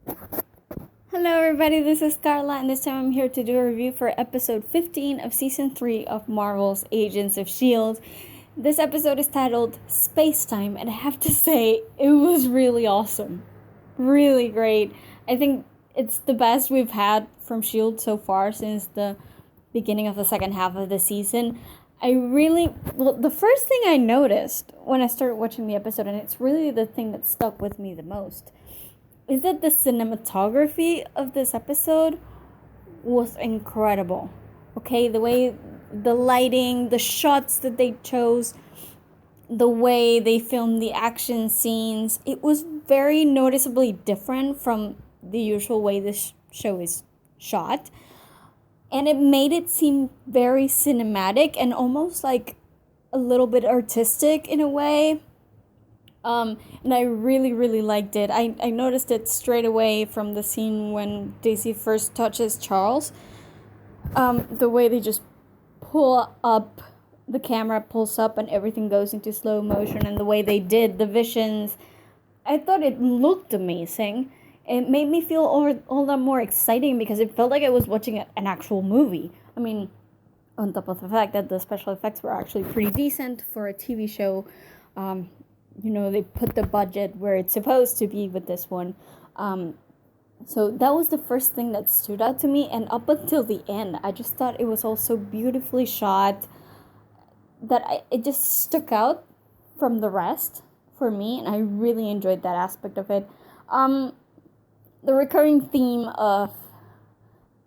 Hello everybody, this is Carla, and this time I'm here to do a review for episode 15 of season 3 of Marvel's Agents of S.H.I.E.L.D. This episode is titled Spacetime, and I have to say, it was really awesome. Really great. I think it's the best we've had from S.H.I.E.L.D. so far since the beginning of the second half of the season. The first thing I noticed when I started watching the episode, and it's really the thing that stuck with me the most, is that the cinematography of this episode was incredible. Okay, the way the lighting, the shots that they chose, the way they filmed the action scenes, it was very noticeably different from the usual way this show is shot. And it made it seem very cinematic and almost like a little bit artistic in a way. And I really liked it. I noticed it straight away from the scene when Daisy first touches Charles. The way they just pull up, the camera pulls up and everything goes into slow motion, and the way they did the visions, I thought it looked amazing. It made me feel all that more exciting because it felt like I was watching an actual movie. I mean, on top of the fact that the special effects were actually pretty decent for a TV show. They put the budget where it's supposed to be with this one. So that was the first thing that stood out to me. And up until the end, I just thought it was all so beautifully shot that it just stuck out from the rest for me. And I really enjoyed that aspect of it. The recurring theme of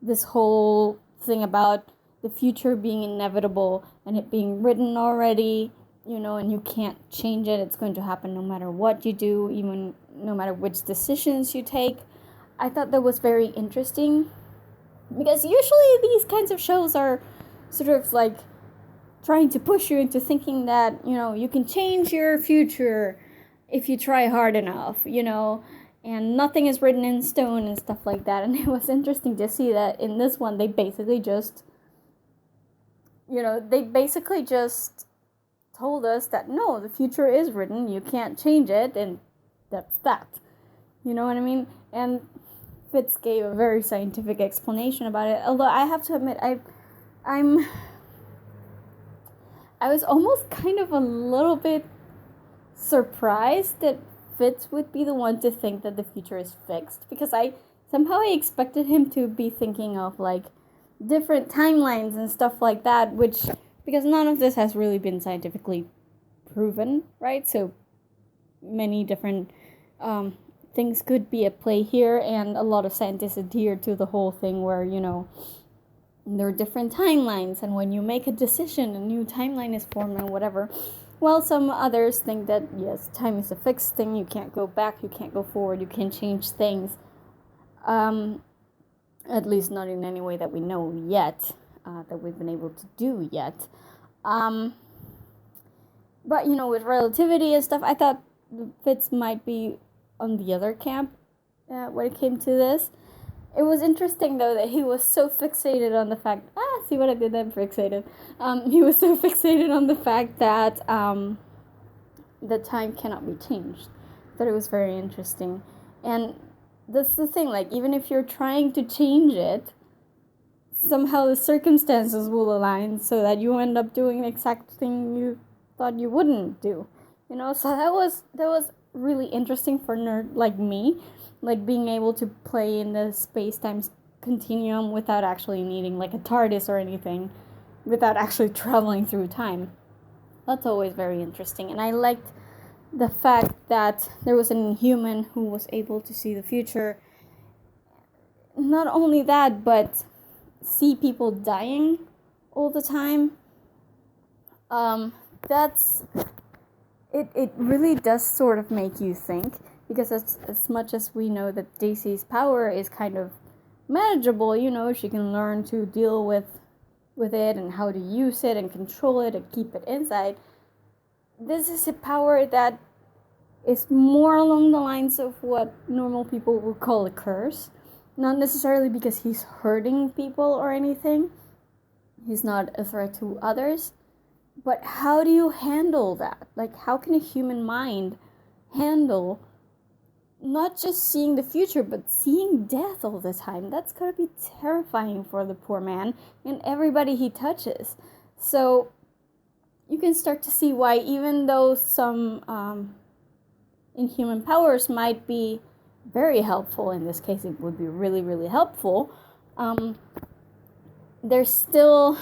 this whole thing about the future being inevitable and it being written already, and you can't change it. It's going to happen no matter what you do, even no matter which decisions you take. I thought that was very interesting because usually these kinds of shows are sort of like trying to push you into thinking that, you can change your future if you try hard enough, and nothing is written in stone and stuff like that. And it was interesting to see that in this one, they basically just told us that no, the future is written, you can't change it, and that's that. You know what I mean? And Fitz gave a very scientific explanation about it. Although I have to admit, I was almost kind of a little bit surprised that Fitz would be the one to think that the future is fixed, because I expected him to be thinking of like different timelines and stuff like that, because none of this has really been scientifically proven, right? So many different things could be at play here, and a lot of scientists adhere to the whole thing where, there are different timelines, and when you make a decision, a new timeline is formed and whatever. While some others think that, yes, time is a fixed thing, you can't go back, you can't go forward, you can't change things. At least not in any way that we know yet. That we've been able to do yet. But, with relativity and stuff, I thought Fitz might be on the other camp when it came to this. It was interesting, though, that he was so fixated on the fact... see what I did then? Fixated. He was so fixated on the fact that the time cannot be changed. I thought it was very interesting. And that's the thing, like, even if you're trying to change it, somehow the circumstances will align so that you end up doing the exact thing you thought you wouldn't do. So that was really interesting for a nerd like me, like being able to play in the space-time continuum without actually needing like a TARDIS or anything, without actually traveling through time. That's always very interesting. And I liked the fact that there was an Inhuman who was able to see the future. Not only that, but see people dying all the time. It really does sort of make you think, because as much as we know that Daisy's power is kind of manageable, she can learn to deal with it and how to use it and control it and keep it inside. This is a power that is more along the lines of what normal people would call a curse. Not necessarily because he's hurting people or anything. He's not a threat to others. But how do you handle that? Like, how can a human mind handle not just seeing the future, but seeing death all the time. That's gotta be terrifying for the poor man and everybody he touches. So you can start to see why, even though some inhuman powers might be very helpful, in this case it would be really, really helpful, they still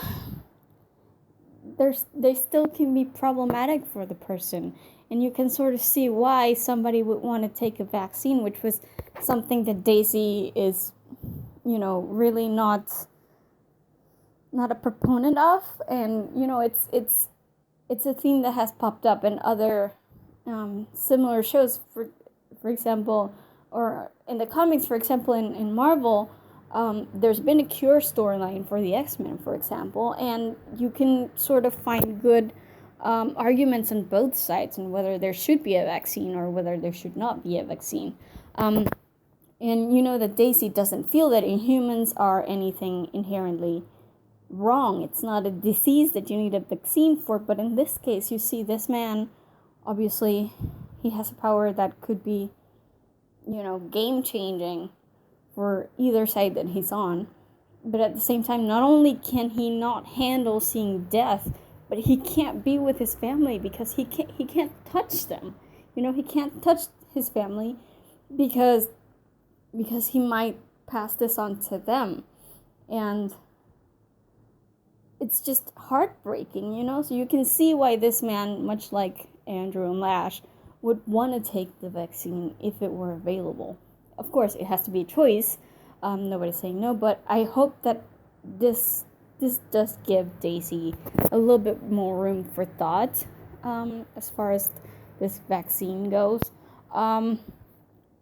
can be problematic for the person. And you can sort of see why somebody would want to take a vaccine, which was something that Daisy is, really not a proponent of. And, it's a theme that has popped up in other similar shows, for example, or in the comics, for example, in Marvel. There's been a cure storyline for the X-Men, for example, and you can sort of find good arguments on both sides on whether there should be a vaccine or whether there should not be a vaccine. And that Daisy doesn't feel that Inhumans are anything inherently wrong. It's not a disease that you need a vaccine for, but in this case, you see this man, obviously, he has a power that could be, game-changing for either side that he's on. But at the same time, not only can he not handle seeing death, but he can't be with his family because he can't touch them. He can't touch his family because he might pass this on to them. And it's just heartbreaking, So you can see why this man, much like Andrew and Lash, would want to take the vaccine if it were available. Of course, it has to be a choice. Nobody's saying no, but I hope that this does give Daisy a little bit more room for thought as far as this vaccine goes. I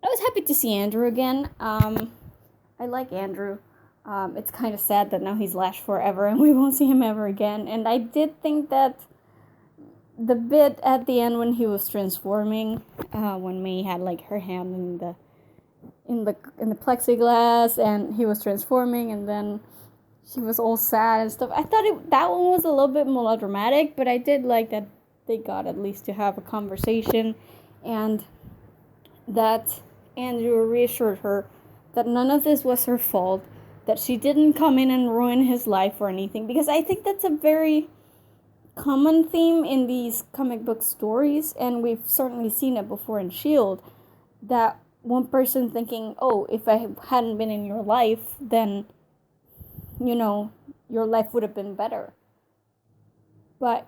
was happy to see Andrew again. I like Andrew. It's kind of sad that now he's Lash forever and we won't see him ever again. And I did think that the bit at the end when he was transforming, when May had like her hand in the plexiglass and he was transforming and then she was all sad and stuff. I thought that one was a little bit melodramatic, but I did like that they got at least to have a conversation and that Andrew reassured her that none of this was her fault, that she didn't come in and ruin his life or anything, because I think that's a very common theme in these comic book stories, and we've certainly seen it before in S.H.I.E.L.D., that one person thinking, oh, if I hadn't been in your life, then, your life would have been better. But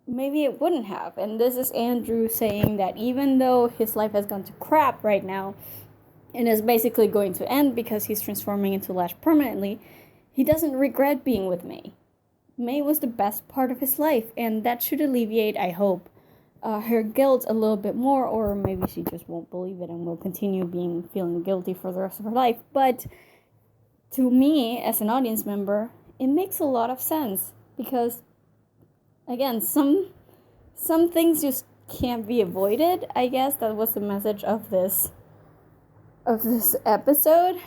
maybe it wouldn't have. And this is Andrew saying that even though his life has gone to crap right now, and is basically going to end because he's transforming into Lash permanently, he doesn't regret being with May. May was the best part of his life, and that should alleviate, I hope, her guilt a little bit more, or maybe she just won't believe it and will continue feeling guilty for the rest of her life. But to me, as an audience member, it makes a lot of sense, because, again, some things just can't be avoided. I guess that was the message of this episode.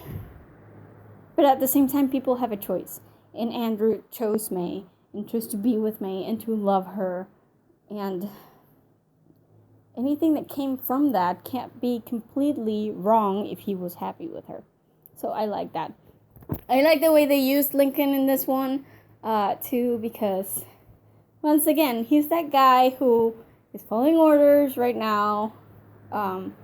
But at the same time, people have a choice. And Andrew chose May, and chose to be with May, and to love her. And anything that came from that can't be completely wrong if he was happy with her. So I like that. I like the way they used Lincoln in this one, too, because, once again, he's that guy who is following orders right now, and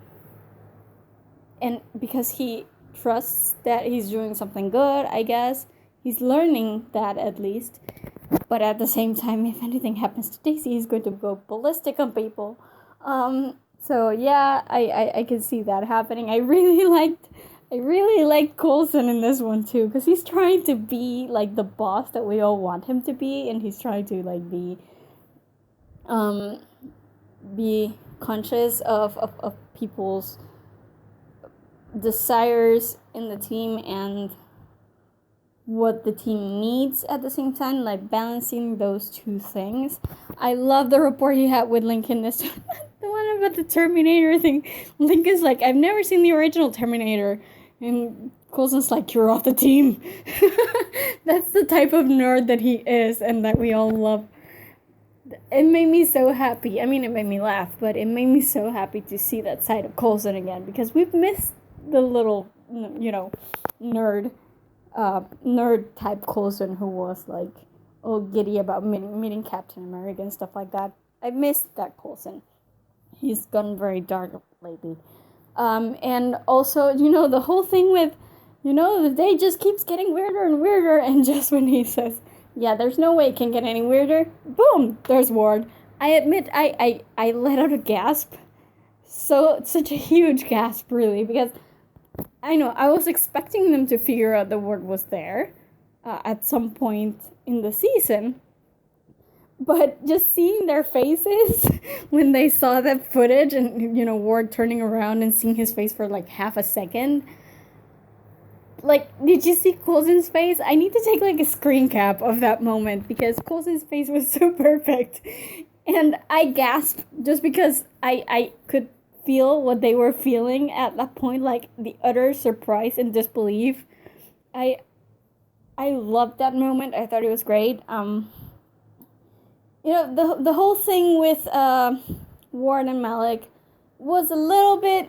because he trusts that he's doing something good, I guess. He's learning that, at least. But at the same time, if anything happens to Daisy, he's going to go ballistic on people. So yeah, I can see that happening. I really liked Coulson in this one too, because he's trying to be like the boss that we all want him to be, and he's trying to like be conscious of people's desires in the team and what the team needs at the same time, like balancing those two things. I love the report he had with Lincoln this the one about the Terminator thing. Lincoln's like, I've never seen the original Terminator, and Coulson's like, you're off the team. That's the type of nerd that he is, and that we all love. it made me so happy. I mean, it made me laugh, but it made me so happy to see that side of Coulson again, because we've missed the little, nerd type Coulson who was like all giddy about meeting Captain America and stuff like that. I missed that Coulson. He's gone very dark lately. And also, the whole thing with, the day just keeps getting weirder and weirder, and just when he says, yeah, there's no way it can get any weirder, boom, there's Ward. I admit, I let out a gasp. Such a huge gasp, really, because I know, I was expecting them to figure out the Ward was there at some point in the season. But just seeing their faces when they saw that footage and, Ward turning around and seeing his face for like half a second. Like, did you see Coulson's face? I need to take like a screen cap of that moment because Coulson's face was so perfect. And I gasped just because I could feel what they were feeling at that point, like the utter surprise and disbelief. I loved that moment. I thought it was great. The whole thing with Ward and Malik was a little bit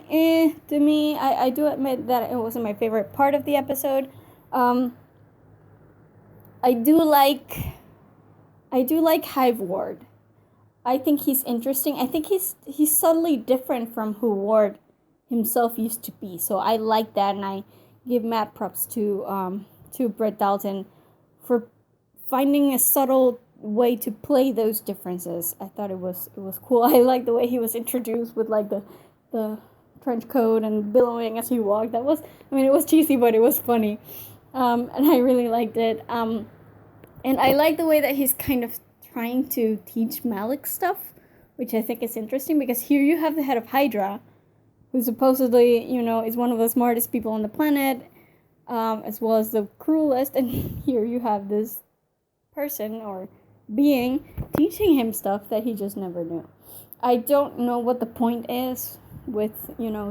to me. I do admit that it wasn't my favorite part of the episode. I do like Hive Ward. I think he's interesting. I think he's subtly different from who Ward himself used to be. So I like that, and I give mad props to Brett Dalton for finding a subtle way to play those differences. I thought it was cool. I like the way he was introduced with like the trench coat and billowing as he walked. It was cheesy, but it was funny, and I really liked it. And I like the way that he's kind of trying to teach Malik stuff, which I think is interesting, because here you have the head of Hydra, who supposedly is one of the smartest people on the planet, as well as the cruelest, and here you have this person or being teaching him stuff that he just never knew. I don't know what the point is with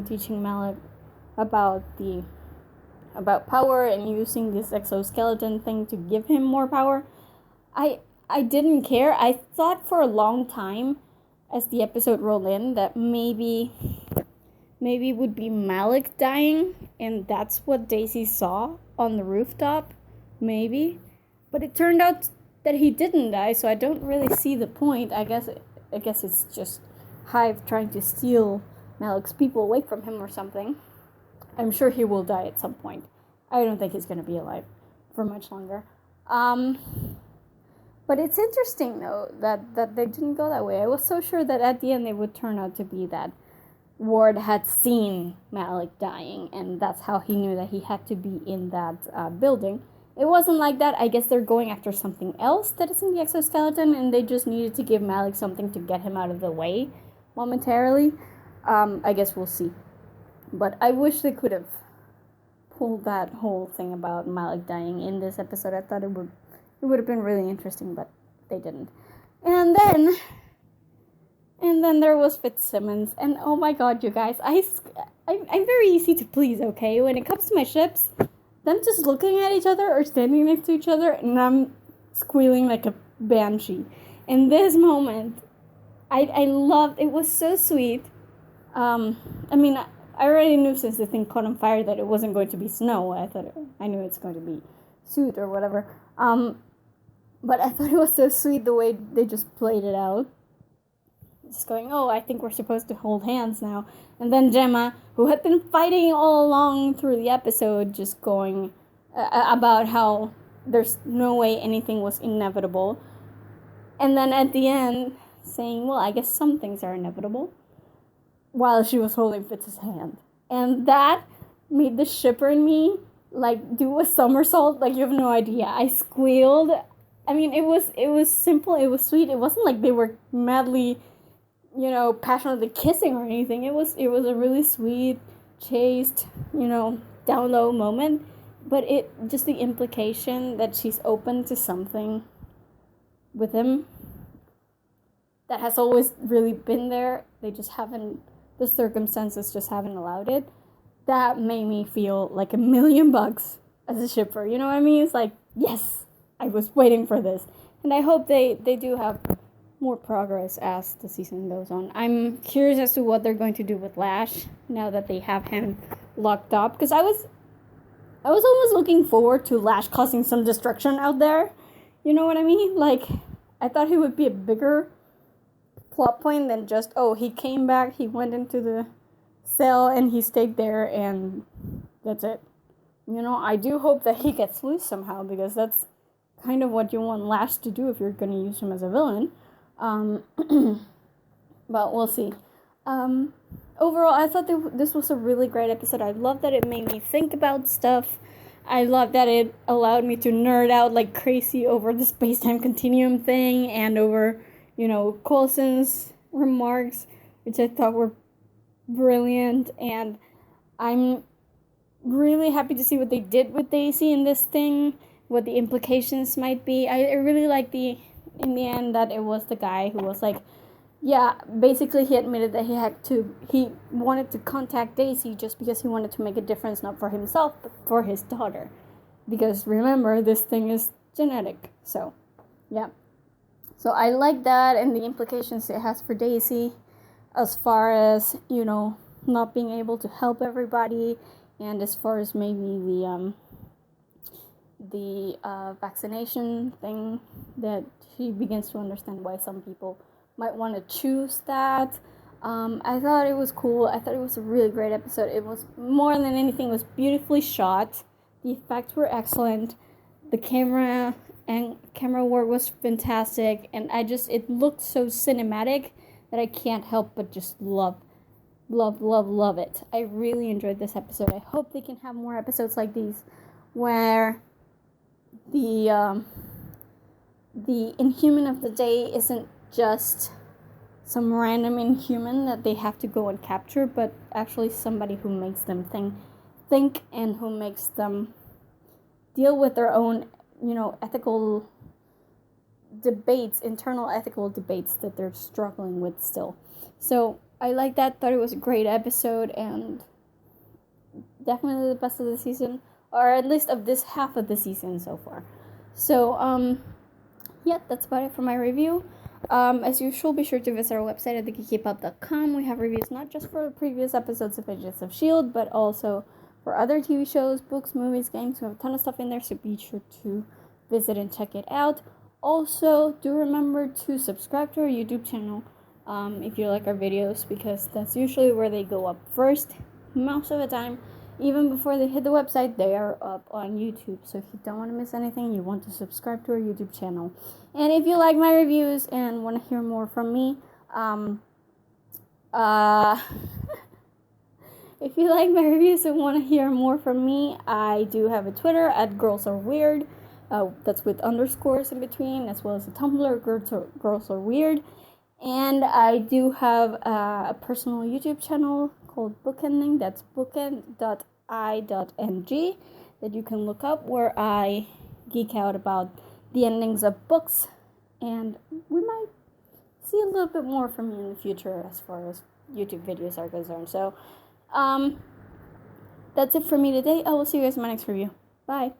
teaching Malik about power and using this exoskeleton thing to give him more power. I didn't care. I thought for a long time as the episode rolled in that maybe it would be Malik dying, and that's what Daisy saw on the rooftop, maybe. But it turned out that he didn't die, so I don't really see the point. I guess it's just Hive trying to steal Malik's people away from him or something. I'm sure he will die at some point. I don't think he's going to be alive for much longer. But it's interesting, though, that they didn't go that way. I was so sure that at the end it would turn out to be that Ward had seen Malik dying, and that's how he knew that he had to be in that building. It wasn't like that. I guess they're going after something else that is in the exoskeleton, and they just needed to give Malik something to get him out of the way momentarily. I guess we'll see. But I wish they could have pulled that whole thing about Malik dying in this episode. I thought it would have been really interesting, but they didn't. And then there was Fitzsimmons, and oh my god, you guys, I'm very easy to please, okay? When it comes to my ships, them just looking at each other or standing next to each other, and I'm squealing like a banshee. In this moment, I loved, it was so sweet. I already knew since the thing caught on fire that it wasn't going to be snow. I knew it's going to be soot or whatever. But I thought it was so sweet the way they just played it out. Just going, oh, I think we're supposed to hold hands now. And then Gemma, who had been fighting all along through the episode, just going about how there's no way anything was inevitable. And then at the end, saying, well, I guess some things are inevitable, while she was holding Fitz's hand. And that made the shipper in me, like, do a somersault, like, you have no idea. I squealed. I mean, it was simple, it was sweet. It wasn't like they were madly, passionately kissing or anything. It was a really sweet, chaste, down low moment. But just the implication that she's open to something with him that has always really been there. They just haven't, the circumstances just haven't allowed it. That made me feel like $1 million as a shipper. You know what I mean? It's like, yes, I was waiting for this. And I hope they do have, more progress as the season goes on. I'm curious as to what they're going to do with Lash now that they have him locked up, because I was almost looking forward to Lash causing some destruction out there. You know what I mean? Like, I thought he would be a bigger plot point than just, oh, he came back, he went into the cell, and he stayed there, and that's it. You know, I do hope that he gets loose somehow, because that's kind of what you want Lash to do if you're going to use him as a villain. But we'll see. Overall, I thought this was a really great episode. I love that it made me think about stuff. I love that it allowed me to nerd out like crazy over the space-time continuum thing and over, you know, Coulson's remarks, which I thought were brilliant. And I'm really happy to see what they did with Daisy in this thing, what the implications might be. I really like in the end that it was the guy who was like, yeah, basically he admitted that he wanted to contact Daisy just because he wanted to make a difference, not for himself, but for his daughter. Because remember, this thing is genetic. So, yeah. So I like that and the implications it has for Daisy as far as, you know, not being able to help everybody, and as far as maybe the vaccination thing, that she begins to understand why some people might want to choose that. I thought it was cool. I thought it was a really great episode. It was, more than anything, was beautifully shot. The effects were excellent. The camera work was fantastic, and it looked so cinematic that I can't help but just love it. I really enjoyed this episode. I hope they can have more episodes like these where the Inhuman of the day isn't just some random Inhuman that they have to go and capture, but actually somebody who makes them think and who makes them deal with their own, you know, ethical debates, internal ethical debates that they're struggling with still. So I like that. Thought it was a great episode and definitely the best of the season, or at least of this half of the season so far. So yeah, that's about it for my review. As usual, be sure to visit our website at thegeekypub.com. We have reviews not just for previous episodes of Agents of S.H.I.E.L.D, but also for other TV shows, books, movies, games. We have a ton of stuff in there, so be sure to visit and check it out. Also, do remember to subscribe to our YouTube channel if you like our videos, because that's usually where they go up first. Most of the time, even before they hit the website, they are up on YouTube. So if you don't want to miss anything, you want to subscribe to our YouTube channel. And if you like my reviews and want to hear more from me, if you like my reviews and want to hear more from me, I do have a Twitter at Girls Are Weird. That's with underscores in between, as well as a Tumblr, Girls Are Weird. And I do have a personal YouTube channel called Bookending. That's bookend.i.ng that you can look up, where I geek out about the endings of books, and we might see a little bit more from me in the future as far as YouTube videos are concerned. So that's it for me today. I will see you guys in my next review. Bye.